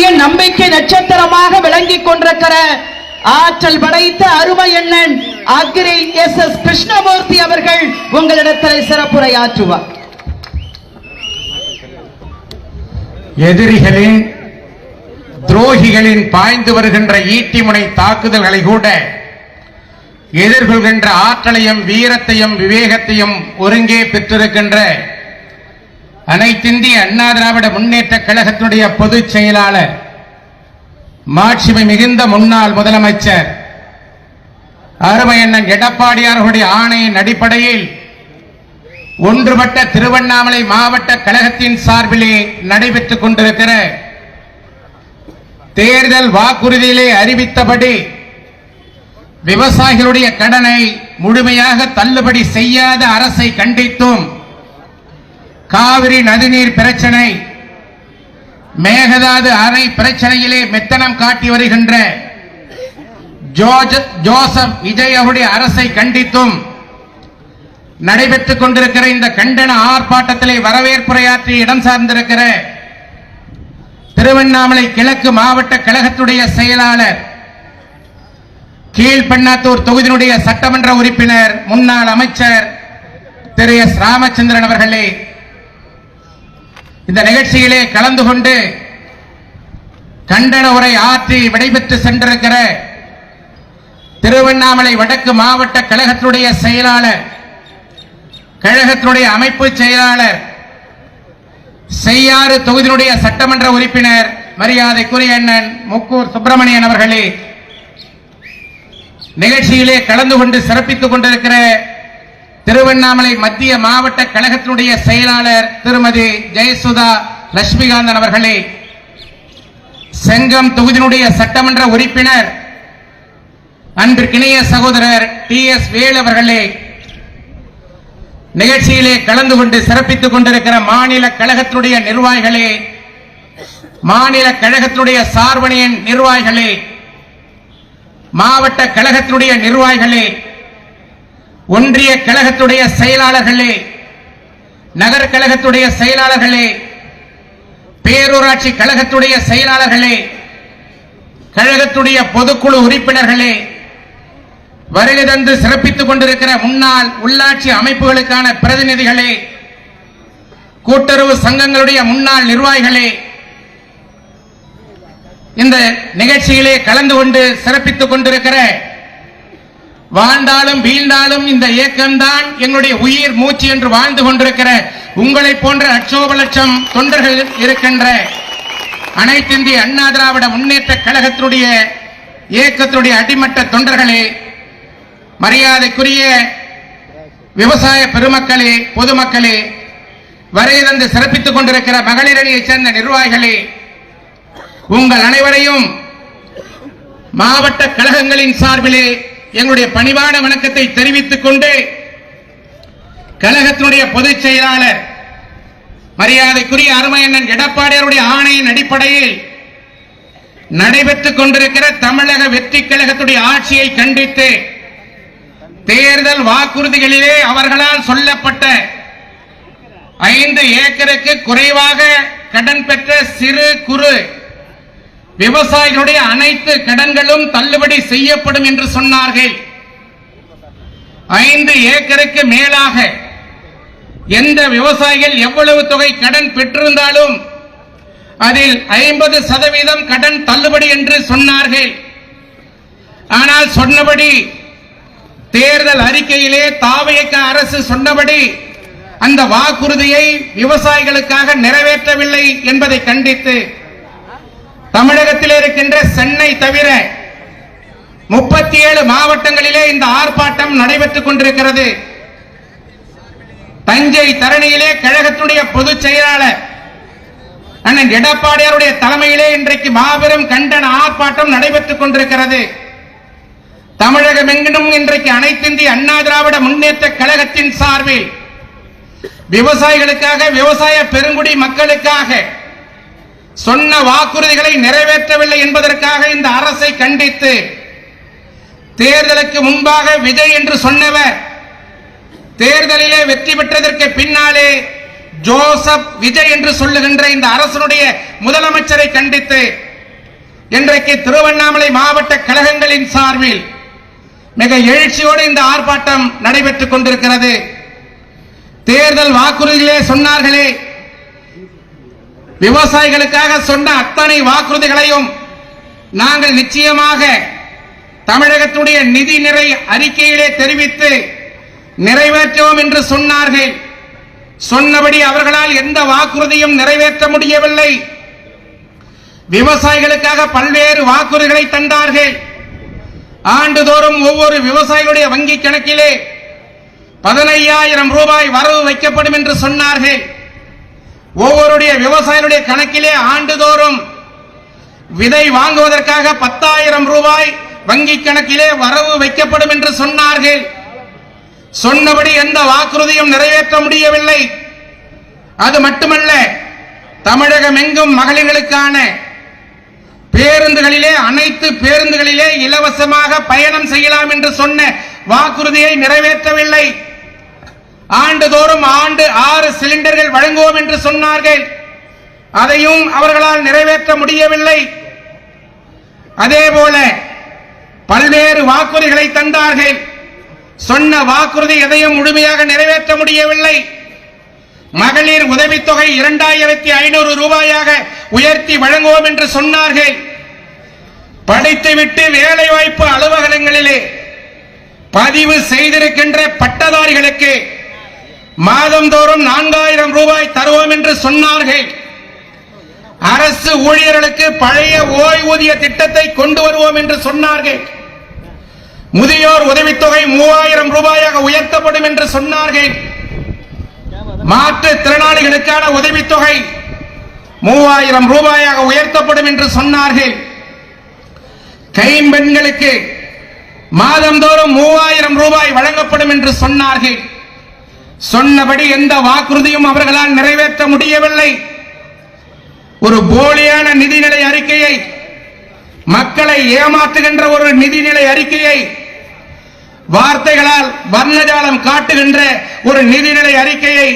மக்களுடைய நம்பிக்கை நட்சத்திரமாக விளங்கிக் கொண்டிருக்கிற ஆற்றல் படைத்த அருமை எண்ணன் அக்ரி SS கிருஷ்ணமூர்த்தி அவர்கள் உங்களிடத்தில் சிறப்புரையாற்றுவார். எதிரிகளின் துரோகிகளின் பாய்ந்து வருகின்ற ஈட்டிமுனை தாக்குதல்களை கூட எதிர்கொள்கின்ற ஆற்றலையும் வீரத்தையும் விவேகத்தையும் ஒருங்கே பெற்றிருக்கின்ற அனைத்திந்திய அண்ணா திராவிட முன்னேற்ற கழகத்தினுடைய பொதுச் செயலாளர், மாட்சிமை மிகுந்த முன்னாள் முதலமைச்சர் அருமையண்ணன் எடப்பாடியார்களுடைய ஆணையின் அடிப்படையில் ஒன்றுபட்ட திருவண்ணாமலை மாவட்ட கழகத்தின் சார்பிலே நடைபெற்றுக் கொண்டிருக்கிற தேர்தல் வாக்குறுதியிலே அறிவித்தபடி விவசாயிகளுடைய கடனை முழுமையாக தள்ளுபடி செய்யாத அரசை கண்டித்தும், காவிரி நதிநீர் பிரச்சனை, மேகதாது அணை பிரச்சனையிலே மெத்தனம் காட்டி வருகின்ற ஜோசப் விஜய் அவருடைய அரசை கண்டித்தும் நடைபெற்றுக் கொண்டிருக்கிற இந்த கண்டன ஆர்ப்பாட்டத்திலே வரவேற்புரையாற்றி இடம் சார்ந்திருக்கிற திருவண்ணாமலை கிழக்கு மாவட்ட கழகத்துடைய செயலாளர், கீழ்பெண்ணாத்தூர் தொகுதியினுடைய சட்டமன்ற உறுப்பினர், முன்னாள் அமைச்சர் திரு S. ராமச்சந்திரன் அவர்களே, இந்த நிகழ்ச்சியிலே கலந்து கொண்டு கண்டன உரை ஆற்றி விடைபெற்று சென்றிருக்கிற திருவண்ணாமலை வடக்கு மாவட்ட கழகத்துடைய செயலாளர், கழகத்துடைய அமைப்பு செயலாளர், செய்யாறு தொகுதியினுடைய சட்டமன்ற உறுப்பினர் மரியாதைக்குரிய அண்ணன் முக்கூர் சுப்பிரமணியன் அவர்களே, நிகழ்ச்சியிலே கலந்து கொண்டு சிறப்பித்துக் கொண்டிருக்கிற திருவண்ணாமலை மத்திய மாவட்ட கழகத்தினுடைய செயலாளர் திருமதி ஜெயசுதா லட்சுமிகாந்தன் அவர்களே, செங்கம் தொகுதியினுடைய சட்டமன்ற உறுப்பினர் அன்பிற்கிணைய சகோதரர் TS வேலு அவர்களே, நிகழ்ச்சியிலே கலந்து கொண்டு சிறப்பித்துக் கொண்டிருக்கிற மாநில கழகத்தினுடைய நிர்வாகிகளே, மாநில கழகத்தினுடைய சார்பணியின் நிர்வாகிகளே, மாவட்ட கழகத்தினுடைய நிர்வாகிகளே, ஒன்றிய கழகத்துடைய செயலாளர்களே, நகர கழகத்துடைய செயலாளர்களே, பேரூராட்சி கழகத்துடைய செயலாளர்களே, கழகத்துடைய பொதுக்குழு உறுப்பினர்களே, வருகை தந்து சிறப்பித்துக் கொண்டிருக்கிற முன்னாள் உள்ளாட்சி அமைப்புகளுக்கான பிரதிநிதிகளே, கூட்டுறவு சங்கங்களுடைய முன்னாள் நிர்வாகிகளே, இந்த நிகழ்ச்சியிலே கலந்து கொண்டு சிறப்பித்துக் கொண்டிருக்கிற, வாழ்ந்தாலும் வீழ்ந்தாலும் இந்த இயக்கம்தான் எங்களுடைய உயிர் மூச்சு என்று வாழ்ந்து கொண்டிருக்கிற உங்களை போன்ற லட்சோப லட்சம் தொண்டர்கள் இருக்கின்ற அனைத்திந்திய அண்ணா திராவிட முன்னேற்ற கழகத்தினுடைய இயக்கத்தினுடைய அடிமட்ட தொண்டர்களே, மரியாதைக்குரிய விவசாய பெருமக்களே, பொதுமக்களே, வருகை தந்து சிறப்பித்துக் கொண்டிருக்கிற மகளிரணியைச் சேர்ந்த நிர்வாகிகளே, உங்கள் அனைவரையும் மாவட்ட கழகங்களின் சார்பிலே எங்களுடைய பணிவான வணக்கத்தை தெரிவித்துக் கொண்டு, கழகத்தினுடைய பொதுச் செயலாளர் மரியாதைக்குரிய அருமையண்ணன் எடப்பாடியாருடைய ஆணையின் அடிப்படையில் நடைபெற்றுக் கொண்டிருக்கிற தமிழக வெற்றி கழகத்துடைய ஆட்சியை கண்டித்து, தேர்தல் வாக்குறுதிகளிலே அவர்களால் சொல்லப்பட்ட 5 ஏக்கருக்கு குறைவாக கடன் பெற்ற சிறு குறு விவசாயிகளுடைய அனைத்து கடன்களும் தள்ளுபடி செய்யப்படும் என்று சொன்னார்கள். 5 ஏக்கருக்கு மேலாக எந்த விவசாயிகள் எவ்வளவு தொகை கடன் பெற்றிருந்தாலும் அதில் 50% கடன் தள்ளுபடி என்று சொன்னார்கள். ஆனால் சொன்னபடி தேர்தல் அறிக்கையிலே தாவேக அரசு சொன்னபடி அந்த வாக்குறுதியை விவசாயிகளுக்காக நிறைவேற்றவில்லை என்பதை கண்டித்து, தமிழகத்தில் இருக்கின்ற சென்னை தவிர 37 மாவட்டங்களிலே இந்த ஆர்ப்பாட்டம் நடைபெற்றுக் கொண்டிருக்கிறது. தஞ்சை தரணியிலே கழகத்துடைய பொதுச் செயலாளர் அண்ணன் எடப்பாடியாருடைய தலைமையிலே இன்றைக்கு மாபெரும் கண்டன ஆர்ப்பாட்டம் நடைபெற்றுக் கொண்டிருக்கிறது. தமிழகம் எங்கிலும் இன்றைக்கு அனைத்திந்திய அண்ணா திராவிட முன்னேற்ற கழகத்தின் சார்பில் விவசாயிகளுக்காக, விவசாய பெருங்குடி மக்களுக்காக சொன்ன வாக்குறுதிகளை நிறைவேற்றவில்லை என்பதற்காக இந்த அரசை கண்டித்து, தேர்தலுக்கு முன்பாக விஜய் என்று சொன்னவர் தேர்தலிலே வெற்றி பெற்றதற்கு பின்னாலே ஜோசப் விஜய் என்று சொல்லுகின்ற இந்த அரசனுடைய முதலமைச்சரை கண்டித்து இன்றைக்கு திருவண்ணாமலை மாவட்ட கழகங்களின் சார்பில் மிக எழுச்சியோடு இந்த ஆர்ப்பாட்டம் நடைபெற்றுக் கொண்டிருக்கிறது. தேர்தல் வாக்குறுதிகளே சொன்னார்களே, விவசாயிகளுக்காக சொன்ன அத்தனை வாக்குறுதிகளையும் நாங்கள் நிச்சயமாக தமிழகத்துடைய நிதிநிலை அறிக்கையிலே தெரிவித்து நிறைவேற்றுவோம் என்று சொன்னார்கள். சொன்னபடி அவர்களால் எந்த வாக்குறுதியும் நிறைவேற்ற முடியவில்லை. விவசாயிகளுக்காக பல்வேறு வாக்குறுதிகளை தந்தார்கள். ஆண்டுதோறும் ஒவ்வொரு விவசாயிகளுடைய வங்கி கணக்கிலே 15,000 ரூபாய் வரவு வைக்கப்படும் என்று சொன்னார்கள். ஒவ்வொருடைய விவசாயிகளுடைய கணக்கிலே ஆண்டுதோறும் விதை வாங்குவதற்காக 10,000 ரூபாய் வங்கி கணக்கிலே வரவு வைக்கப்படும் என்று சொன்னார்கள். சொன்னபடி எந்த வாக்குறுதியும் நிறைவேற்ற முடியவில்லை. அது மட்டுமல்ல, தமிழகம் எங்கும் மகளிர்களுக்கான பேருந்துகளிலே, அனைத்து பேருந்துகளிலே இலவசமாக பயணம் செய்யலாம் என்று சொன்ன வாக்குறுதியை நிறைவேற்றவில்லை. ஆண்டுதோறும் 6 சிலிண்டர்கள் வழங்குவோம் என்று சொன்னார்கள். அதையும் அவர்களால் நிறைவேற்ற முடியவில்லை. அதேபோல பல்வேறு வாக்குறுதிகளை தந்தார்கள். சொன்ன வாக்குறுதி எதையும் முழுமையாக நிறைவேற்ற முடியவில்லை. மகளிர் உதவித்தொகை 2,500 ரூபாயாக உயர்த்தி வழங்குவோம் என்று சொன்னார்கள். படித்துவிட்டு வேலைவாய்ப்பு அலுவலகங்களிலே பதிவு செய்திருக்கின்ற பட்டதாரிகளுக்கு மாதந்தோறும் 4,000 ரூபாய் தருவோம் என்று சொன்னார்கள். அரசு ஊழியர்களுக்கு பழைய ஓய்வூதிய திட்டத்தை கொண்டு வருவோம் என்று சொன்னார்கள். முதியோர் உதவித்தொகை 3,000 ரூபாயாக உயர்த்தப்படும் என்று சொன்னார்கள். மாற்றுத் திறனாளிகளுக்கான உதவித்தொகை 3,000 ரூபாயாக உயர்த்தப்படும் என்று சொன்னார்கள். கைம்பெண்களுக்கு மாதந்தோறும் 3,000 ரூபாய் வழங்கப்படும் என்று சொன்னார்கள். சொன்னபடி எந்த வாக்குறுதியும் அவர்களால் நிறைவேற்ற முடியவில்லை. ஒரு போலியான நிதிநிலை அறிக்கையை, மக்களை ஏமாற்றுகின்ற ஒரு நிதிநிலை அறிக்கையை, வார்த்தைகளால் வர்ணஜாலம் காட்டுகின்ற ஒரு நிதிநிலை அறிக்கையை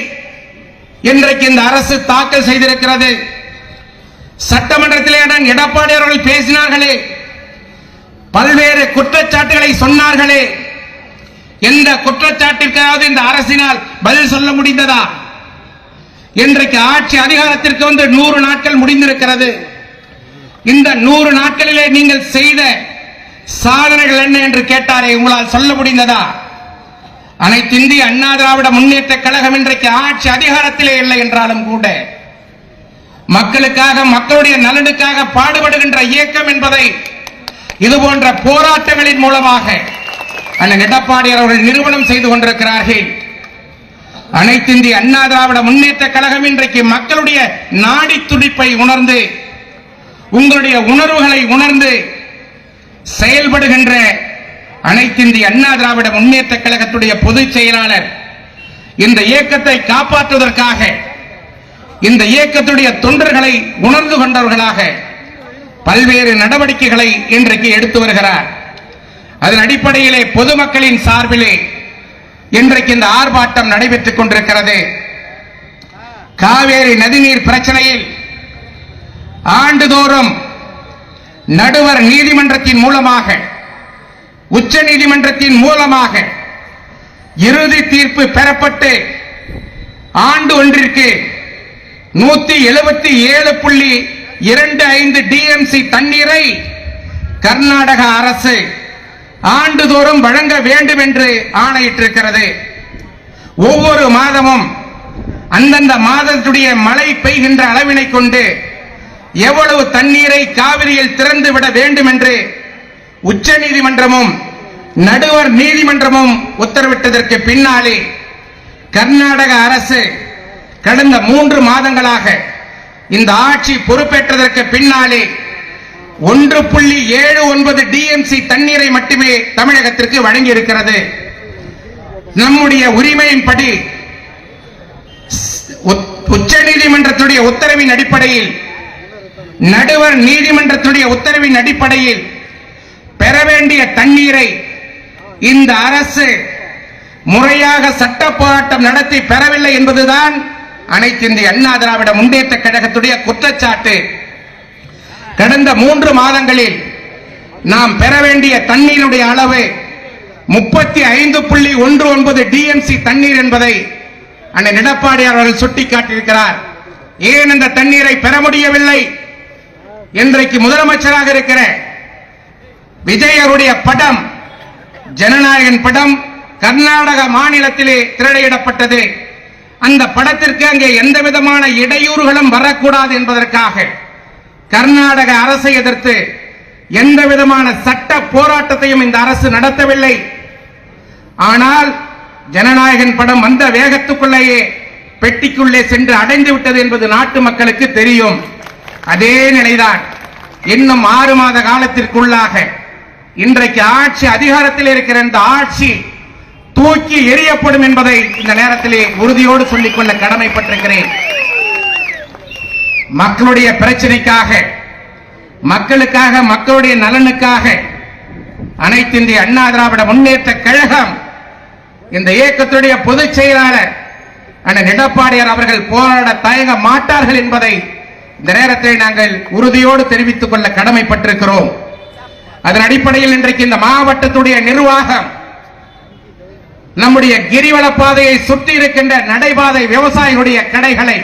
இன்றைக்கு இந்த அரசு தாக்கல் செய்திருக்கிறது. சட்டமன்றத்திலே நான் எடப்பாடி அவர்கள் பேசினார்களே, பல்வேறு குற்றச்சாட்டுகளை சொன்னார்களே, எந்த குற்றச்சாட்டிற்காவது இந்த அரசினால் பதில் சொல்ல முடிந்ததா? இன்றைக்கு ஆட்சி அதிகாரத்திற்கு வந்து 100 நாட்கள் முடிந்திருக்கிறது. இந்த 100 நாட்களிலே நீங்கள் செய்த சாதனைகள் என்ன என்று கேட்டாரே, உங்களால் சொல்ல முடிந்ததா? அனைத்து இந்திய அண்ணா திராவிட முன்னேற்ற கழகம் இன்றைக்கு ஆட்சி அதிகாரத்திலே இல்லை என்றாலும் கூட மக்களுக்காக, மக்களுடைய நலனுக்காக பாடுபடுகின்ற இயக்கம் என்பதை இது போன்ற போராட்டங்களின் மூலமாக அண்ணன் எடப்பாடி அவர்கள் நிரூபணம் செய்து கொண்டிருக்கிறார்கள். அனைத்து இந்திய அண்ணா திராவிட முன்னேற்ற கழகம் இன்றைக்கு மக்களுடைய நாடி துடிப்பை உணர்ந்து, உங்களுடைய உணர்வுகளை உணர்ந்து செயல்படுகின்ற அனைத்து இந்திய அண்ணா திராவிட முன்னேற்ற கழகத்துடைய பொதுச் செயலாளர். இந்த இயக்கத்தை காப்பாற்றுவதற்காக, இந்த இயக்கத்துடைய தொண்டர்களை உணர்ந்து கொண்டவர்களாக பல்வேறு நடவடிக்கைகளை இன்றைக்கு எடுத்து வருகிறார். அதன் அடிப்படையிலே பொதுமக்களின் சார்பிலே இன்றைக்கு இந்த ஆர்ப்பாட்டம் நடைபெற்றுக் கொண்டிருக்கிறது. காவேரி நதிநீர் பிரச்சனையில் ஆண்டுதோறும் நடுவர் நீதிமன்றத்தின் மூலமாக, உச்ச நீதிமன்றத்தின் மூலமாக இறுதி தீர்ப்பு பெறப்பட்டு ஆண்டு ஒன்றிற்கு 177.25 டிஎம்சி தண்ணீரை கர்நாடக அரசு ஆண்டுதோறும் வழங்க வேண்டும் என்று ஆணையிட்டிருக்கிறது. ஒவ்வொரு மாதமும் அந்தந்த மாதத்துடைய மழை பெய்கின்ற அளவினை கொண்டு எவ்வளவு தண்ணீரை காவிரியில் திறந்து விட வேண்டும் என்று உச்ச நீதிமன்றமும் நடுவர் நீதிமன்றமும் உத்தரவிட்டதற்கு பின்னாலே கர்நாடக அரசு கடந்த 3 மாதங்களாக இந்த ஆட்சி பொறுப்பேற்றதற்கு பின்னாலே 1.79 டிஎம்சி தண்ணீரை மட்டுமே தமிழகத்திற்கு வழங்கி இருக்கிறது. நம்முடைய உரிமையின்படி உச்ச நீதிமன்றத்துடைய உத்தரவின் அடிப்படையில், நடுவர் நீதிமன்றத்துடைய உத்தரவின் அடிப்படையில் பெற வேண்டிய தண்ணீரை இந்த அரசு முறையாக சட்ட போராட்டம் நடத்தி பெறவில்லை என்பதுதான் அனைத்து இந்திய அண்ணா திராவிட முன்னேற்ற கழகத்துடைய குற்றச்சாட்டு. கடந்த 3 மாதங்களில் நாம் பெற வேண்டிய தண்ணீருடைய அளவு 35.19 டிஎம்சி தண்ணீர் என்பதை அண்ணன் எடப்பாடியார் அவர்கள் சுட்டிக்காட்டியிருக்கிறார். ஏன் இந்த தண்ணீரை பெற முடியவில்லை? இன்றைக்கு முதலமைச்சராக இருக்கிற விஜய் அவருடைய படம், ஜனநாயகன் படம் கர்நாடக மாநிலத்திலே திரையிடப்பட்டது. அந்த படத்திற்கு அங்கே எந்த விதமான இடையூறுகளும் வரக்கூடாது என்பதற்காக கர்நாடக அரசை எதிர்த்து எந்த விதமான சட்ட போராட்டத்தையும் இந்த அரசு நடத்தவில்லை. ஆனால் ஜனநாயகன் படம் வந்த வேகத்துக்குள்ளேயே பெட்டிக்குள்ளே சென்று அடைந்து விட்டது என்பது நாட்டு மக்களுக்கு தெரியும். அதே நிலைதான் இன்னும் 6 மாத காலத்திற்குள்ளாக இன்றைக்கு ஆட்சி அதிகாரத்தில் இருக்கிற இந்த ஆட்சி தூக்கி எறியப்படும் என்பதை இந்த நேரத்திலே உறுதியோடு சொல்லிக்கொள்ள கடமைப்பட்டிருக்கிறேன். மக்களுடைய பிரச்சனைக்காக, மக்களுக்காக, மக்களுடைய நலனுக்காக அனைத்து இந்திய அண்ணா திராவிட முன்னேற்ற கழகம் இந்த இயக்கத்துடைய பொதுச் செயலாளர் அண்ணன் எடப்பாடியார் அவர்கள் போராட தயங்க மாட்டார்கள் என்பதை இந்த நேரத்தில் நாங்கள் உறுதியோடு தெரிவித்துக் கொள்ள கடமைப்பட்டிருக்கிறோம். அதன் அடிப்படையில் இன்றைக்கு இந்த மாவட்டத்துடைய நிர்வாகம் நம்முடைய கிரிவல பாதையை சுற்றி இருக்கின்ற நடைபாதை விவசாயிகளுடைய கடைகளை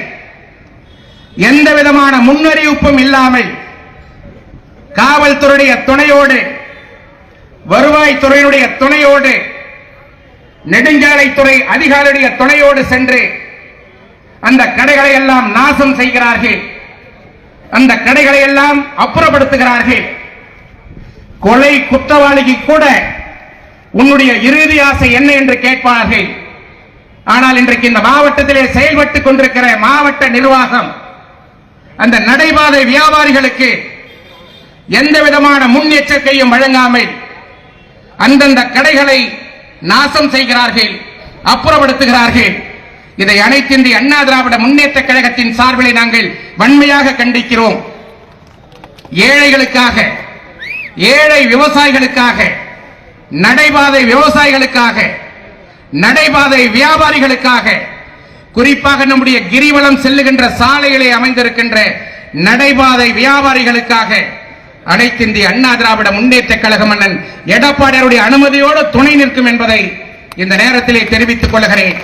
எந்த விதமான முன்னறிவிப்பும் இல்லாமல் காவல்துறையுடைய துணையோடு, வருவாய்த்துறையுடைய துணையோடு, நெடுஞ்சாலைத்துறை அதிகாரியுடைய துணையோடு சென்று அந்த கடைகளை எல்லாம் நாசம் செய்கிறார்கள். அந்த கடைகளை எல்லாம் அப்புறப்படுத்துகிறார்கள். கொலை குற்றவாளிக்கு கூட உன்னுடைய இறுதி ஆசை என்ன என்று கேட்பார்கள். ஆனால் இன்றைக்கு இந்த மாவட்டத்திலே செயல்பட்டுக் கொண்டிருக்கிற மாவட்ட நிர்வாகம் அந்த நடைபாதை வியாபாரிகளுக்கு எந்த விதமான முன்னெச்சரிக்கையும் வழங்காமல் அந்தந்த கடைகளை நாசம் செய்கிறார்கள், அப்புறப்படுத்துகிறார்கள். இதை அனைத்து இந்திய அண்ணா திராவிட முன்னேற்ற கழகத்தின் சார்பிலே நாங்கள் வன்மையாக கண்டிக்கிறோம். ஏழைகளுக்காக, ஏழை விவசாயிகளுக்காக, நடைபாதை விவசாயிகளுக்காக, நடைபாதை வியாபாரிகளுக்காக, குறிப்பாக நம்முடைய கிரிவலம் செல்லுகின்ற சாலைகளை அமைந்திருக்கின்ற நடைபாதை வியாபாரிகளுக்காக அனைத்து இந்திய அண்ணா திராவிட முன்னேற்ற கழகம் அண்ணன் எடப்பாடியாருடைய அனுமதியோடு துணை நிற்கும் என்பதை இந்த நேரத்திலே தெரிவித்துக் கொள்கிறேன்.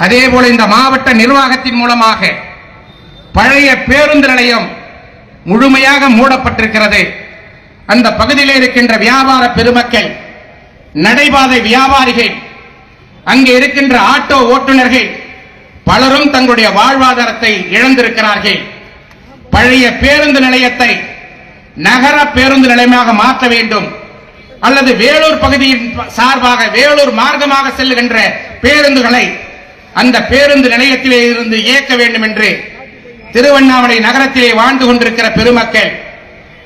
அதேபோல இந்த மாவட்ட நிர்வாகத்தின் மூலமாக பழைய பேருந்து நிலையம் முழுமையாக மூடப்பட்டிருக்கிறது. அந்த பகுதியில் இருக்கின்ற வியாபார பெருமக்கள், நடைபாதை வியாபாரிகள், அங்கே இருக்கின்ற ஆட்டோ ஓட்டுநர்கள் பலரும் தங்களுடைய வாழ்வாதாரத்தை இழந்திருக்கிறார்கள். பழைய பேருந்து நிலையத்தை நகர பேருந்து நிலையமாக மாற்ற வேண்டும், அல்லது வேலூர் பகுதியின் சார்பாக வேலூர் மார்க்கமாக செல்லுகின்ற பேருந்துகளை அந்த பேருந்து நிலையத்திலே இருந்து இயக்க வேண்டும் என்று திருவண்ணாமலை நகரத்திலே வாழ்ந்து கொண்டிருக்கிற பெருமக்கள்,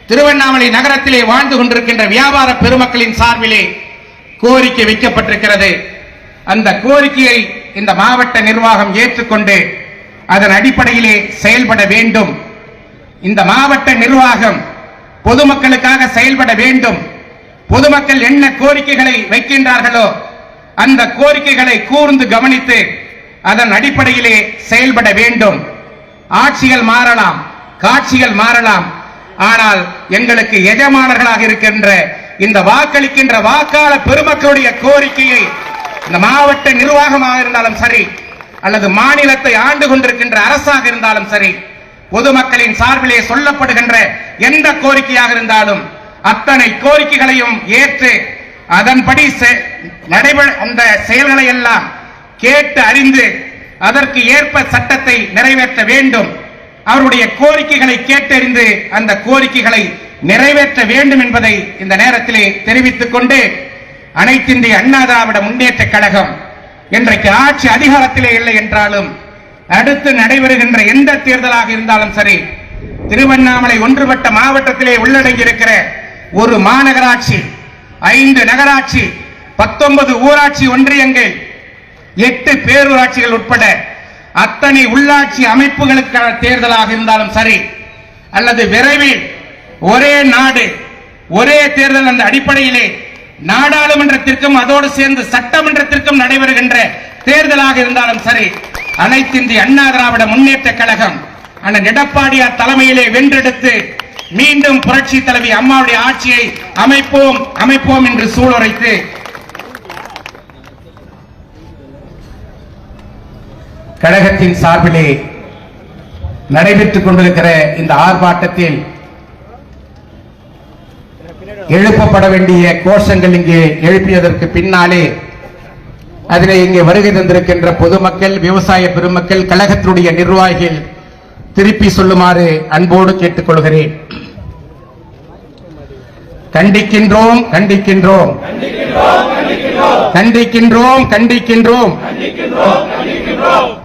திருவண்ணாமலை நகரத்திலே வாழ்ந்து கொண்டிருக்கின்ற வியாபார பெருமக்களின் சார்பிலே கோரிக்கை வைக்கப்பட்டிருக்கிறது. அந்த கோரிக்கையை இந்த மாவட்ட நிர்வாகம் ஏற்றுக்கொண்டு அதன் அடிப்படையிலே செயல்பட வேண்டும். இந்த மாவட்ட நிர்வாகம் பொதுமக்களுக்காக செயல்பட வேண்டும். பொதுமக்கள் என்ன கோரிக்கைகளை வைக்கின்றார்களோ அந்த கோரிக்கைகளை கூர்ந்து கவனித்து அதன் அடிப்படையிலே செயல்பட வேண்டும். ஆட்சிகள் மாறலாம், காட்சிகள் மாறலாம், ஆனால் எங்களுக்கு எஜமானர்களாக இருக்கின்ற இந்த வாக்களிக்கின்ற வாக்காளர் பெருமக்களுடைய கோரிக்கையை இந்த மாவட்ட நிர்வாகமாக இருந்தாலும் சரி, அல்லது மாநிலத்தை ஆண்டு கொண்டிருக்கின்ற அரசாக இருந்தாலும் சரி, பொதுமக்களின் சார்பிலே சொல்லப்படுகின்ற எந்த கோரிக்கையாக இருந்தாலும் அத்தனை கோரிக்கைகளையும் ஏற்று அதன்படி அந்த செயல்களை எல்லாம் கேட்டு அறிந்து அதற்கு ஏற்ப சட்டத்தை நிறைவேற்ற வேண்டும். அவருடைய கோரிக்கைகளை கேட்டறிந்து அந்த கோரிக்கைகளை நிறைவேற்ற வேண்டும் என்பதை இந்த நேரத்திலே தெரிவித்துக் கொண்டு அனைத்து இந்திய அண்ணா திராவிட முன்னேற்ற கழகம் இன்றைக்கு ஆட்சி அதிகாரத்திலே இல்லை என்றாலும் அடுத்து நடைபெறுகின்ற எந்த தேர்தலாக இருந்தாலும் சரி, திருவண்ணாமலை ஒன்றுபட்ட மாவட்டத்திலே உள்ளடங்கி இருக்கிற ஒரு மாநகராட்சி, 5 நகராட்சி, 19 ஊராட்சி ஒன்றியங்கள், 8 பேரூராட்சிகள் உட்பட அத்தனை உள்ளாட்சி அமைப்புகளுக்கான தேர்தலாக இருந்தாலும் சரி, அல்லது விரைவில் ஒரே நாடு ஒரே தேர்தல் அந்த அடிப்படையிலே நாடாளுமன்றத்திற்கும் அதோடு சேர்ந்து சட்டமன்றத்திற்கும் நடைபெறுகின்ற தேர்தலாக இருந்தாலும் சரி, அனைத்து இந்திய அண்ணா திராவிட முன்னேற்ற கழகம் அண்ணன் எடப்பாடியார் தலைமையிலே வென்றெடுத்து மீண்டும் புரட்சி தலைவி அம்மாவுடைய ஆட்சியை அமைப்போம் என்று சூளுரைத்து கழகத்தின் சார்பிலே நடைபெற்றுக் கொண்டிருக்கிற இந்த ஆர்ப்பாட்டத்தில் எழுப்பப்பட வேண்டிய கோஷங்கள் இங்கே எழுப்பியதற்கு பின்னாலே அதிலே இங்கே வருகை தந்திருக்கின்ற பொதுமக்கள், விவசாய பெருமக்கள், கழகத்தினுடைய நிர்வாகிகள் திருப்பி சொல்லுமாறு அன்போடு கேட்டுக்கொள்கிறேன். கண்டிக்கின்றோம் கண்டிக்கின்றோம் கண்டிக்கின்றோம் கண்டிக்கின்றோம்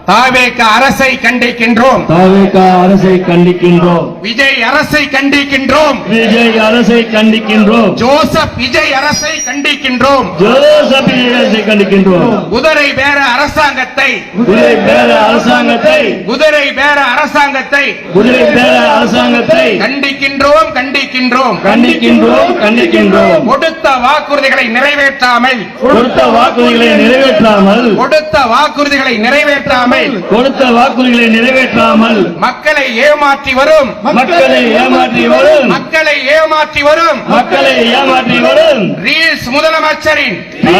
தாவேக அரசை கண்டிக்கின்றோம். தாவேக அரசை கண்டிக்கின்றோம். விஜய் அரசை கண்டிக்கின்றோம். விஜய் அரசை கண்டிக்கின்றோம். ஜோசப் விஜய் அரசை கண்டிக்கின்றோம். ஜோசப் விஜய் அரசை கண்டிக்கின்றோம். குதிரை பேர அரசாங்கத்தை குதிரை பேர அரசாங்கத்தை குதிரை பேர அரசாங்கத்தை குதிரை பேர அரசாங்கத்தை கண்டிக்கின்றோம் கண்டிக்கின்றோம் கண்டிக்கின்றோம் கண்டிக்கின்றோம். கொடுத்த வாக்குறுதிகளை நிறைவேற்றாமல் கொடுத்த வாக்குறுதிகளை நிறைவேற்றாமல் கொடுத்த வாக்குறுதிகளை நிறைவேற்றாமல் கொடுத்த வாக்குறுதிகளை நிறைவேற்றாமல் மக்களை ஏமாற்றி வரும் மக்களை ஏமாற்றி வரும் மக்களை ஏமாற்றி வரும் மக்களை ஏமாற்றி வரும் ரீல்ஸ் முதலமைச்சரின்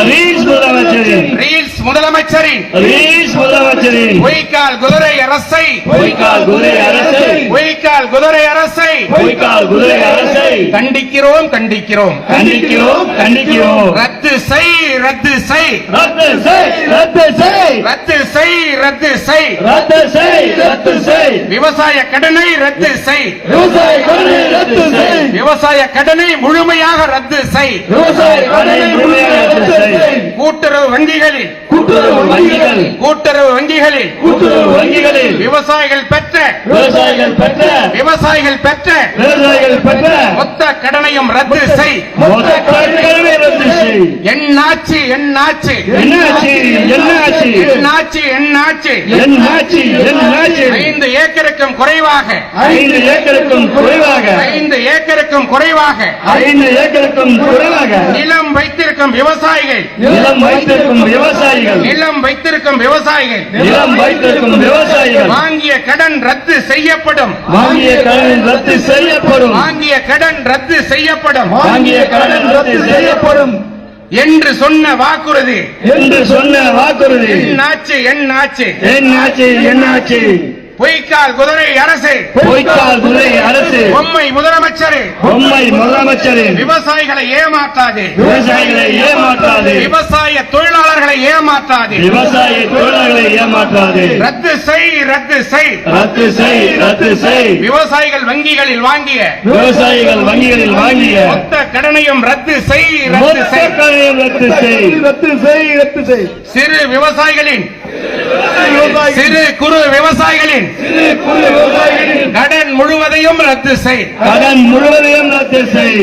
ரீல்ஸ் முதலமைச்சரின் ரீல்ஸ் முதலமைச்சரின் ரீல்ஸ் முதலமைச்சரின் பொய்க்கால் குதிரை அரசை பொய்க்கால் குதிரை அரசை பொய்க்கால் குதிரை அரசை பொய்க்கால் குதிரை அரசை கண்டிக்கிறோம் கண்டிக்கிறோம் கண்டிக்கிறோம் கண்டிக்கிறோம். ரத்து செய் ரத்து செய் ரத்து செய் ரத்து செய் ரத்து செய் ரத்து செய் ரத்து செய் ரத்து செய். விவசாய கடனை ரத்து செய் விவசாய கடனை ரத்து செய் விவசாய கடனை முழுமையாக ரத்து செய் விவசாய கடனை முழுமையாக ரத்து செய். கூட்டுறவு வங்கிகளில் கூட்டுறவு வங்கிகள் கூட்டுறவு வங்கிகளில் கூட்டுறவு வங்கிகளில் விவசாயிகள் பெற்ற விவசாயிகள் பெற்ற விவசாயிகள் பெற்ற விவசாயிகள் பெற்ற மொத்த கடனையும் ரத்து செய் மொத்த கடனை ரத்து செய். என்னாச்சு என்னாச்சு என்னாச்சு என்னாச்சு என்னாச்சு என்னாச்சு என்னாச்சு என்னாச்சு. 5 ஏக்கருக்கும் குறைவாக 5 ஏக்கருக்கும் குறைவாக 5 ஏக்கருக்கும் குறைவாக 5 ஏக்கருக்கும் குறைவாக நிலம் வைத்திருக்கும் விவசாயிகள் நிலம் வைத்திருக்கும் விவசாயிகள் நிலம் வைத்திருக்கும் விவசாயிகள் நிலம் வைத்திருக்கும் விவசாயிகள் வாங்கிய கடன் ரத்து செய்யப்படும் வாங்கிய கடன் ரத்து செய்யப்படும் வாங்கிய கடன் ரத்து செய்யப்படும் வாங்கிய கடன் ரத்து செய்யப்படும் என்று சொன்ன வாக்குறுதி என்று சொன்ன வாக்குறுதி என்னாச்சு என்னாச்சு என்னாச்சு என்னாச்சு. பொய்க்கால் குதிரை அரசு பொய்க்கால் குதிரை அரசு பொம்மை முதலமைச்சரே பொம்மை முதலமைச்சரின் விவசாயிகளை ஏமாற்றாது விவசாயிகளை ஏமாற்றாது விவசாய தொழிலாளர்களை ஏமாற்றாது விவசாய தொழிலாளர்களை ஏமாற்றாது. ரத்து செய் ரத்து செய் ரத்து செய் ரத்து செய். விவசாயிகள் வங்கிகளில் வாங்கிய விவசாயிகள் வங்கிகளில் வாங்கிய மொத்த கடனையும் ரத்து செய் ரத்து மொத்த செய் கடனையும் ரத்து செய் ரத்து செய் ரத்து செய். சிறு விவசாயிகளின் சிறு குறு விவசாயிகளின் கடன் முழுவதையும் ரத்து செய் கடன் முழுவதையும் ரத்து செய்.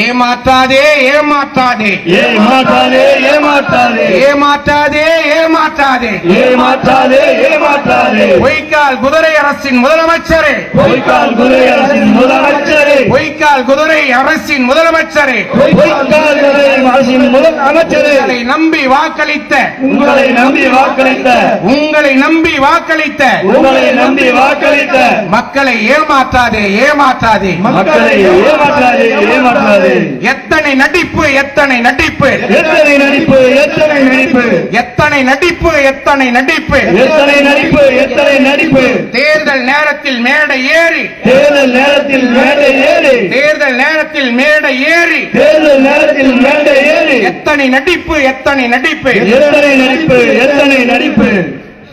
ஏமாற்றாதே ஏமாற்றாதே ஏமாற்றாதே ஏமாற்றாதே ஏமாற்றாதே ஏமாற்றாதே ஏமாற்றாதே ஏமாற்றாதே. பொய்க்கால் குதிரை அரசின் முதலமைச்சரே பொய்க்கால் குதிரை அரசின் முதலமைச்சரே பொய்க்கால் குதிரை அரசின் முதலமைச்சரே பொய்க்கால் குதிரை அரசின் முதலமைச்சரே உங்களை நம்பி வாக்களித்த உங்களை நம்பி வாக்களித்த உங்களை நம்பி வாக்களித்த உங்களை நம்பி வாக்களித்த மக்களை ஏமாற்றாதே ஏமாற்றாதே மக்களை ஏமாற்றாதே ஏமாற்றாதே. எத்தனை நடிப்பு எத்தனை நடிப்பு எத்தனை நடிப்பு எத்தனை நடிப்பு எத்தனை நடிப்பு எத்தனை நடிப்பு எத்தனை நடிப்பு எத்தனை நடிப்பு. தேர்தல் நேரத்தில் மேடை ஏறி தேர்தல் நேரத்தில் மேடை ஏறி தேர்தல் நேரத்தில் மேடை ஏறி தேர்தல் நேரத்தில் மேடை ஏறி எத்தனை நடிப்பு எத்தனை நடிப்பு எத்தனை நடிப்பு எத்தனை நடிப்பு.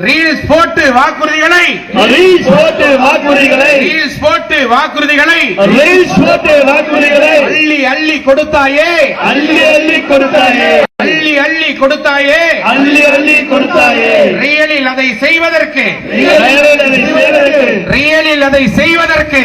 ரீல்ஸ் போட்டு வாக்குறுதிகளை ரீல்ஸ் போட்டு வாக்குறுதிகளை ரீல்ஸ் போட்டு வாக்குறுதிகளை ரீல்ஸ் போட்டு வாக்குறுதிகளை அள்ளி அள்ளி கொடுத்தாயே அள்ளி அள்ளி கொடுத்தாயே அள்ளி அள்ளி கொடுத்தாயே அள்ளி அள்ளி கொடுத்தாயே. ரியலில் அதை செய்வதற்கு ரியலில் அதை செய்வதற்கு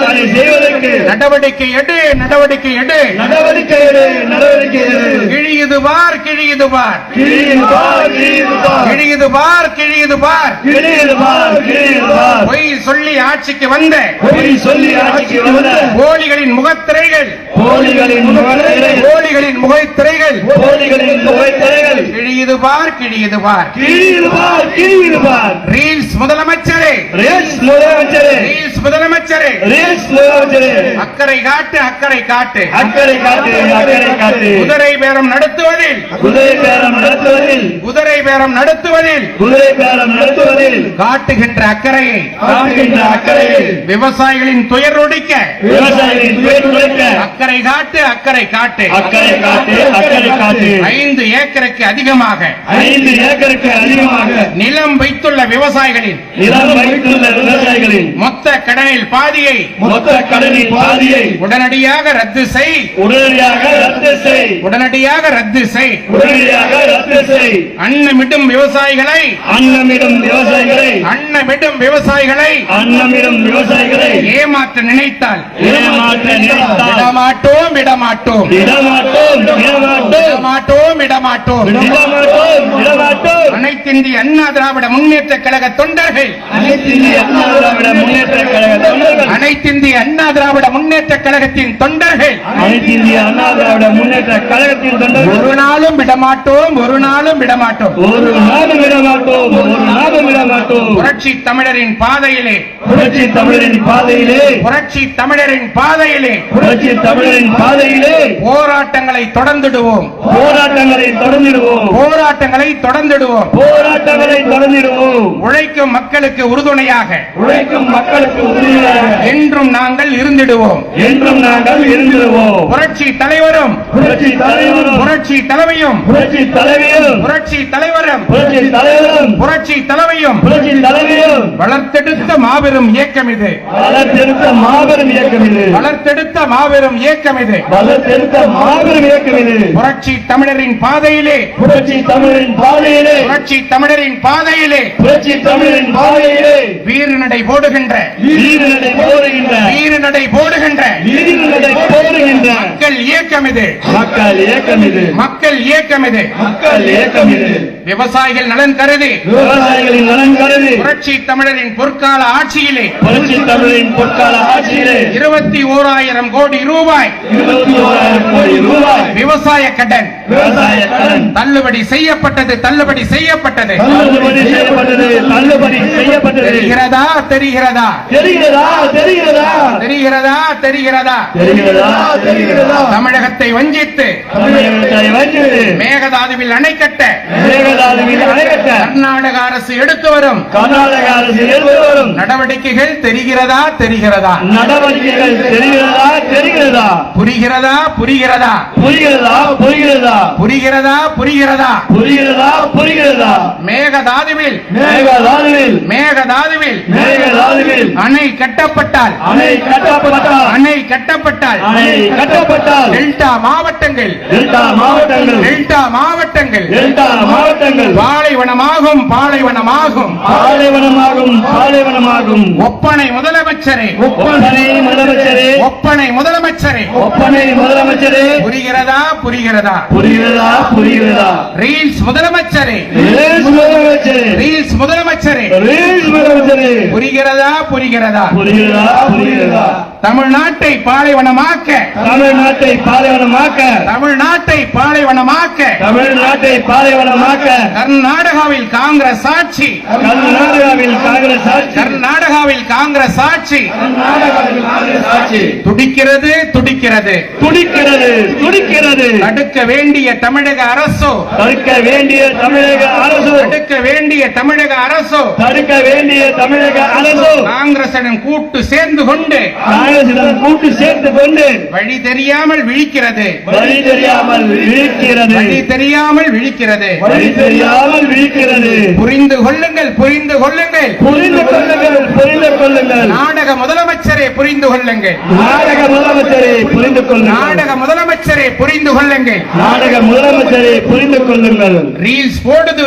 அதை செய்வதற்கு நடவடிக்கை எடு நடவடிக்கை எடு நடவடிக்கை எடு நடவடிக்கை எடு. கிழியுது பார் கிழியுது பார் கிழியுது பார் கிழியுது பார் கிழியுது பார் கிழியுது பார் கிழியுது பார் கிழியுது பார். பொய் சொல்லி ஆட்சிக்கு வந்த பொய் சொல்லி ஆட்சிக்கு வந்த போலிகளின் முகத்திரைகள் போலிகளின் முகத்திரைகள் போலிகளின் முகத்திரைகள் போலிகளின் முகத்திரைகள் கிழியுது பார் கிழியுது பார் கீழ்பார் கீழ்பார் ரீல்ஸ் முதலமைச்சரே ரேஸ் முதலமைச்சரே ரீல்ஸ் முதலமைச்சரே ரேஸ் முதலமைச்சரே அக்கறை காட்டு அக்கறை காட்டு அக்கறை காட்டு அக்கறை காட்டு குதிரை பேரம் நடத்துவதில் குதிரை பேரம் நடத்துவதில் குதிரை பேரம் நடத்துவதில் குதிரை பேரம் நடத்துவதில் காட்டுகின்ற அக்கறையை காட்டுகின்ற அக்கறையில் விவசாயிகளின் துயர் ஒடிக்க விவசாயிகளின் துயர் துடைக்க அக்கறை காட்டு அக்கறை காட்டு அக்கறை காட்டு அக்கறை காட்டு 5 ஏக்கருக்கு அதிகமாக 5 ஏக்கருக்கு அதிகமாக நிலம் வைத்துள்ள விவசாயிகளின் நிலம் வைத்துள்ள விவசாயிகளின் மொத்த கடனில் பாதியை மொத்த கடனின் பாதியை உடனடியாக ரத்து செய் உடனடியாக ரத்து செய் உடனடியாக ரத்து செய் உடனடியாக ரத்து செய் அன்னமிடும் விவசாயிகளை அன்னமிடும் விவசாயிகளை அன்னமிடும் விவசாயிகளை அன்னமிடும் விவசாயிகளை ஏமாற்ற நினைத்தால் ஏமாற்ற நினைத்தால் விடமாட்டோம் விடமாட்டோம் விடமாட்டோம் விடமாட்டோம் விடமாட்டோம் விடமாட்டோம் விடமாட்டோம் விடமாட்டோம் அனைத்திந்திய அண்ணா திராவிட முன்னேற்ற கழக தொண்டர்கள் அனைத்திந்திய அண்ணா திராவிட முன்னேற்ற கழக தொண்டர்கள் அனைத்திந்திய அண்ணா திராவிட முன்னேற்ற கழகத்தின் தொண்டர்கள் அனைத்திந்திய அண்ணா திராவிட முன்னேற்ற கழகத்தின் தொண்டர்கள் ஒரு நாளும் விடமாட்டோம் ஒரு நாளும் விடமாட்டோம் ஒரு நாளும் விடமாட்டோம் ஒரு நாளும் விடமாட்டோம் புரட்சி தமிழரின் பாதையிலே புரட்சி தமிழரின் பாதையிலே புரட்சி தமிழரின் பாதையிலே புரட்சி தமிழரின் பாதையிலே போராட்டங்களை தொடர்ந்திடுவோம் போராட்டங்களை தொடர்ந்திடுவோம் போராட்டங்களை தொடர்ந்திடுவோம் போராட்டங்களை தொடர்ந்திடுவோம் உழைக்கும் மக்களுக்கு உறுதுணையாக உழைக்கும் மக்களுக்கு உறுதியாக என்றும் நாங்கள் இருந்திடுவோம் என்றும் நாங்கள் இருந்திடுவோம் புரட்சி தலைவரும் புரட்சி தலைவரும் புரட்சி தலைவையும் புரட்சி தலைவியும் புரட்சி தலைவரும் புரட்சி தலைவரும் புரட்சி தலைவையும் புரட்சி தலைவியும் வளர்த்தெடுத்த மாபெரும் இயக்கம் இது வளர்த்தெடுத்த மாபெரும் இயக்கம் இது வளர்த்தெடுத்த மாபெரும் இயக்கம் இது வளர்த்தெடுத்த மாபெரும் இயக்கம் இது புரட்சி தமிழரின் பாதையிலே புரட்சி தமிழரின் பாதையிலே புரட்சி தமிழரின் பாதையிலே புரட்சி தமிழரின் பாதையிலே வீறுநடை போடுகின்ற வீரநடை போடுகின்ற வீறுநடை போடுகின்ற வீரநடை போடுகின்ற மக்கள் இயக்கம் இது மக்கள் இயக்கம் இது மக்கள் இயக்கம் இது மக்கள் இயக்கம் இது விவசாயிகள் நலன் கருதி விவசாயிகளின் நலன் கருதி புரட்சி தமிழரின் பொற்கால ஆட்சியிலே புரட்சி தமிழரின் பொற்கால ஆட்சியிலே 21,000 கோடி ரூபாய் 21,000 கோடி ரூபாய் விவசாய கடன் விவசாய கடன் தள்ளுபடி செய்யப்பட்டது தள்ளுபடி செய்யப்பட்டது தள்ளுபடி செய்யப்பட்டது தள்ளுபடி செய்யப்பட்டது தெரிகிறதா தெரிகிறதா தெரிகிறதா தெரிகிறதா தெரிகிறதா தெரிகிறதா தெரிகிறதா தெரிகிறதா தமிழகத்தை வஞ்சித்து தமிழகத்தை வஞ்சித்து மேகதாதுவில் அணை கட்ட மேகதாதுவில் அணைக்கட்ட கர்நாடக அரசு எடுத்து வரும் கர்நாடக அரசு எடுத்து வரும் நடவடிக்கைகள் தெரிகிறதா தெரிகிறதா நடவடிக்கைகள் தெரிகிறதா தெரிகிறதா புரிகிறதா புரிகிறதா புரிகிறதா புரிகிறதா புரிகிறதா புரிகிறதா புரிகிறதா புரிகிறதா மேகதாதுவில் மேகதாதுவில் மேகதாதுவில் மேகதாதுவில் அணை கட்டப்பட்டால் அணை கட்டப்பட்டால் அணை கட்டப்பட்டால் அணை கட்டப்பட்டால் டெல்டா மாவட்டங்கள் டெல்டா மாவட்டங்கள் டெல்டா மாவட்டங்கள் டெல்டா மாவட்டங்கள் பாலைவனமாகும் பாலைவனமாகும் பாலைவனமாகும் பாலைவனமாகும் ஒப்பனை முதலமைச்சரே ஒப்பனை முதலமைச்சரே ஒப்பனை முதலமைச்சரே ஒப்பனை முதலமைச்சரே புரிகிறதா புரிகிறதா புரிகிறதா புரிகிறதா ரீல்ஸ் முதலமைச்சரே ரேஸ் முதலமைச்சரே ரீல்ஸ் முதலமைச்சரே ரேஸ் முதலமைச்சரே புரிகிறதா புரிகிறதா புரிகிறதா புரிகிறதா தமிழ்நாட்டை பாலைவனமாக்க தமிழ்நாட்டை பாலைவனமாக்க தமிழ்நாட்டை பாலைவனமாக்க தமிழ்நாட்டை பாலைவனமாக்க கர்நாடகாவில் காங்கிரஸ் ஆட்சி கர்நாடகாவில் காங்கிரஸ் ஆட்சி கர்நாடகாவில் காங்கிரஸ் ஆட்சி கர்நாடகாவில் காங்கிரஸ் ஆட்சி துடிக்கிறது துடிக்கிறது துடிக்கிறது துடிக்கிறது தடுக்க வேண்டிய தமிழக அரசோ தடுக்க வேண்டிய தமிழக அரசு தடுக்க வேண்டிய தமிழக அரசோ தடுக்க வேண்டிய தமிழக அரசு காங்கிரசுடன் கூட்டு சேர்ந்து கொண்டு காங்கிரசிடம் கூட்டு சேர்த்து கொண்டு வழி தெரியாமல் விழிக்கிறது வழி தெரியாமல் விழிக்கிறது வழி தெரியாமல் விழிக்கிறது வழி தெரியாமல் விழிக்கிறது புரிந்து கொள்ளுங்கள் புரிந்து கொள்ளுங்கள் புரிந்து கொள்ளுங்கள் புரிந்து கொள்ளுங்கள் நாடக முதலமைச்சரே புரிந்து கொள்ளுங்கள் நாடக முதலமைச்சரை புரிந்து கொள்ளுங்கள் நாடக முதலமைச்சரே புரிந்து கொள்ளுங்கள் நாடக முதலமைச்சரை புரிந்து கொள்ளுங்கள் ரீல்ஸ் போடுது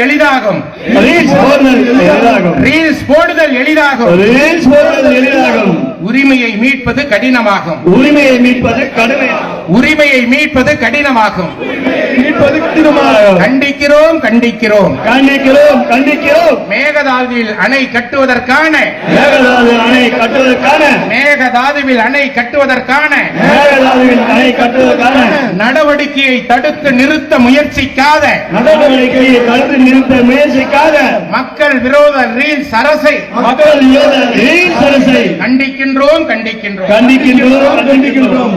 எளிதாகும் ரீல்ஸ் போடுதல் எளிதாகும் ரீல்ஸ் போடுதல் எளிதாகும் ரீல்ஸ் போடுதல் எளிதாகும் உரிமையை மீட்பது கடினமாகும் உரிமையை மீட்பது கடுமையாகும் உரிமையை மீட்பது கடினமாகும் மீட்பது தீர்மானம். கண்டிக்கிறோம் கண்டிக்கிறோம். கண்டிக்கிறோம் கண்டிக்கிறோம். மேகதாதுவில் அணை கட்டுவதற்கான மேகதாது அணை கட்டுவதற்கான மேகதாதுவில் அணை கட்டுவதற்கான மேகதாதுவில் அணை கட்டுவதற்கான நடவடிக்கையை தடுத்து நிறுத்த முயற்சிக்காத நடவடிக்கையை தடுத்து நிறுத்த முயற்சிக்காத மக்கள் விரோத ரீல்ஸ் அரசை மக்கள் ரீல்ஸ் அரசை கண்டிக்கின்றோம் கண்டிக்கின்றோம். கண்டிக்கின்றோம் கண்டிக்கின்றோம்.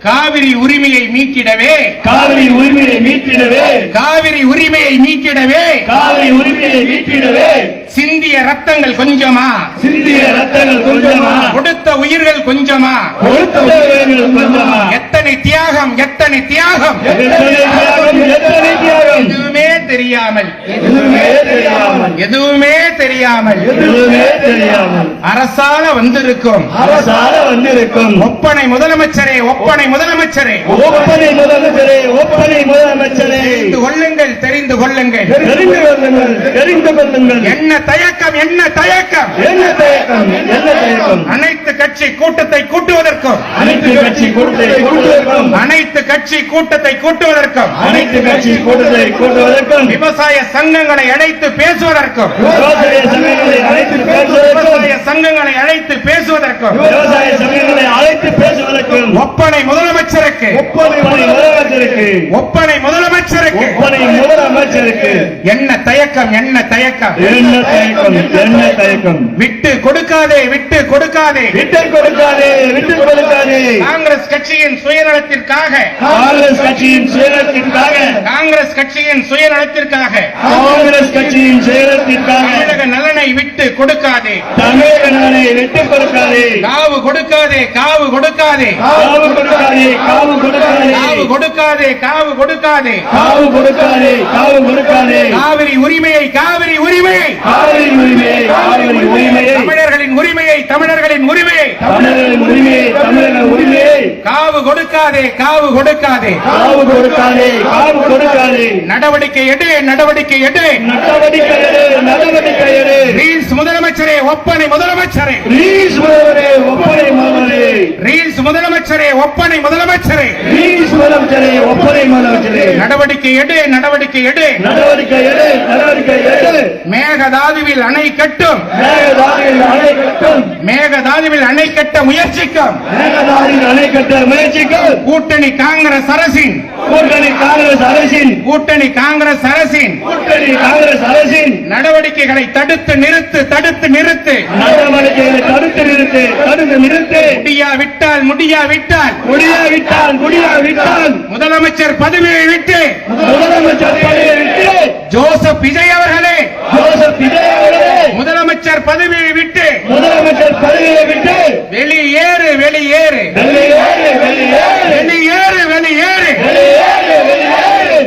காவிரி உரிமையை மீட்டிடவே காவிரி உரிமையை மீட்டிடவே காவிரி உரிமையை மீட்டிடவே காவிரி உரிமையை மீட்டிடவே சிந்திய ரத்தங்கள் கொஞ்சமா சிந்திய ரத்தங்கள் கொஞ்சமா கொடுத்த உயிர்கள் கொஞ்சமா கொடுத்த உயிர்கள் கொஞ்சமா எத்தனை தியாகம் எத்தனை தியாகம் எத்தனை தியாகம் எத்தனை தியாகம் எதுவுமே தெரியாமல் எதுவுமே தெரியாமல் எதுவுமே தெரியாமல் எதுவுமே தெரியாமல் அரசால வந்திருக்கும் அரசால வந்திருக்கும் ஒப்பனை முதலமைச்சரே ஒப்பனை முதலமைச்சரே ஒப்பனை முதலமைச்சரே ஒப்பனை முதலமைச்சரே தெரிந்து கொள்ளுங்கள் தெரிந்து கொள்ளுங்கள் தெரிந்து கொள்ளுங்கள் தெரிந்து கொள்ளுங்கள். என்ன தயக்கம் என்ன தயக்கம் என்ன தயக்கம் என்ன தயக்கம். அனைத்து கட்சி கூட்டத்தை கூட்டுவதற்கும் அனைத்து கட்சி கூட்டத்தை கூட்டுவதற்கும் அனைத்து கட்சி கூட்டத்தை கூட்டுவதற்கும் அனைத்து கட்சி கூட்டத்தை கூட்டுவதற்கும் விவசாய சங்கங்களை அழைத்து பேசுவதற்கும் விவசாய சங்கங்களை அழைத்து பேசுவதற்கும் விவசாய சங்கங்களை அழைத்து பேசுவதற்கும் விவசாய சங்கங்களை அழைத்து பேசுவதற்கும் ஒப்பனை முதலமைச்சருக்கு ஒப்பனை முதலமைச்சருக்கு ஒப்பனை முதலமைச்சருக்கு ஒப்பனை முதலமைச்சருக்கு என்ன தயக்கம் என்ன தயக்கம் என்ன தயக்கம் என்ன தயக்கம். விட்டு கொடுக்காதே விட்டு கொடுக்காதே விட்டு கொடுக்காதே விட்டு கொடுக்காதே. காங்கிரஸ் கட்சியின் சுயநலத்திற்காக காங்கிரஸ் கட்சியின் சுயநலத்திற்காக காங்கிரஸ் கட்சியின் சுயநலத்திற்காக காங்கிரஸ் கட்சியின் சுயநலத்திற்காக தமிழக நலனை விட்டு கொடுக்காதே தமிழக நலனை விட்டு கொடுக்காதே. காவு கொடுக்காதே காவு கொடுக்காதே காவு கொடுக்காதே காவு கொடுக்காதே காவு கொடுக்காதே காவு கொடுக்காதே காவு கொடுக்காதே காவு கொடுக்காதே. காவிரி உரிமையை காவிரி உரிமையை காவிரி உரிமையை காவிரி உரிமையை தமிழர்களின் உரிமையை தமிழர்களின் உரிமையை தமிழர்களின் உரிமையை தமிழக உரிமையை காவு கொடுக்காதே காவு கொடுக்காதே காவு கொடுக்காதே காவு கொடுக்காதே. நடவடிக்கை எடு நடவடிக்கை எடு நடவடிக்கை எடு நடவடிக்கை எடு. ரீல்ஸ் முதலமைச்சரே ஒப்பனை முதலமைச்சரே ரீஸ் முதல்வரே ஒப்பனை முதல்வரே ரீல்ஸ் முதலமைச்சரே ஒப்பனை முதலமைச்சரே ரீஸ் முதலமைச்சரே ஒப்பனை முதலமைச்சரே நடவடிக்கை எடு நடவடிக்கை எடு நடவடிக்கை எடு நடவடிக்கை எடு. மேகதாதுவில் அணை கட்டும் மேகதாதுவில் அணை கட்டும் மேகதாதுவில் அணை கட்ட முயற்சிக்கும் மேகதாதுவில் அணை கட்ட முயற்சிக்கும் கூட்டணி காங்கிரஸ் அரசின் கூட்டணி காங்கிரஸ் அரசின் கூட்டணி காங்கிரஸ் அரசின் கூட்டணி காங்கிரஸ் அரசின் நடவடிக்கைகளை தடுத்து நிறுத்து தடுத்து நிறுத்து நடவடிக்கைகளை தடுத்து நிறுத்து தடுத்து நிறுத்து. முடியாவிட்டால் முடியாவிட்டால் முடியாவிட்டால் முடியாவிட்டால் முதலமைச்சர் பதவியை விட்டு முதலமைச்சர் பதவியை விட்டு ஜோசப் விஜய் அவர்களே ஜோசப் விஜய் அவர்களே முதலமைச்சர் பதவியை விட்டு முதலமைச்சர் பதவியை விட்டு வெளியேறு வெளியேறு வெளியேறு வெளியேறு வெளியேறு வெளியேறு வெளியேறு வெளியேறு.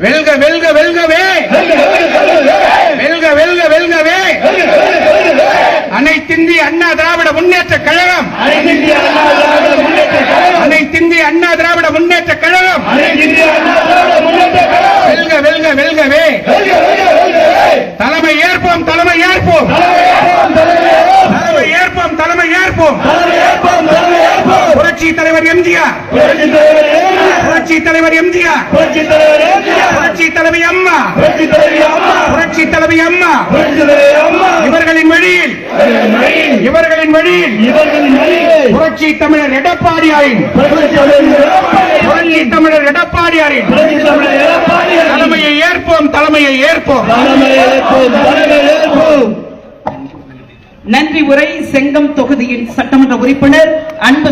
வெல்க வெல்க வெல்கவே வெல்க வெல்க வெல்கவே அனைத்திந்திய அண்ணா திராவிட முன்னேற்ற கழகம் அனைத்திந்திய அண்ணா திராவிட முன்னேற்ற கழகம் அனைத்திந்திய அண்ணா திராவிட முன்னேற்ற கழகம் அனைத்திந்திய அண்ணா திராவிட முன்னேற்ற கழகம் வெல்க வெல்க வெல்கவே தலைமை ஏற்போம் தலைமை ஏற்போம் தலைமை ஏற்போம் தலைமை ஏற்போம் புரட்சி தலைவர் எம்ஜிஆர் புரட்சி தலைவர் எம்ஜிஆர் புரட்சி தலைவி அம்மா புரட்சி தலைவி அம்மா இவர்களின் வழியில் இவர்களின் வழியில் புரட்சி தமிழர் எடப்பாடியாரின் புரட்சி தமிழர் எடப்பாடியாரின் தலைமையை ஏற்போம் தலைமையை ஏற்போம். நன்றி உரை செங்கம் தொகுதியின் சட்டமன்ற உறுப்பினர் அன்பு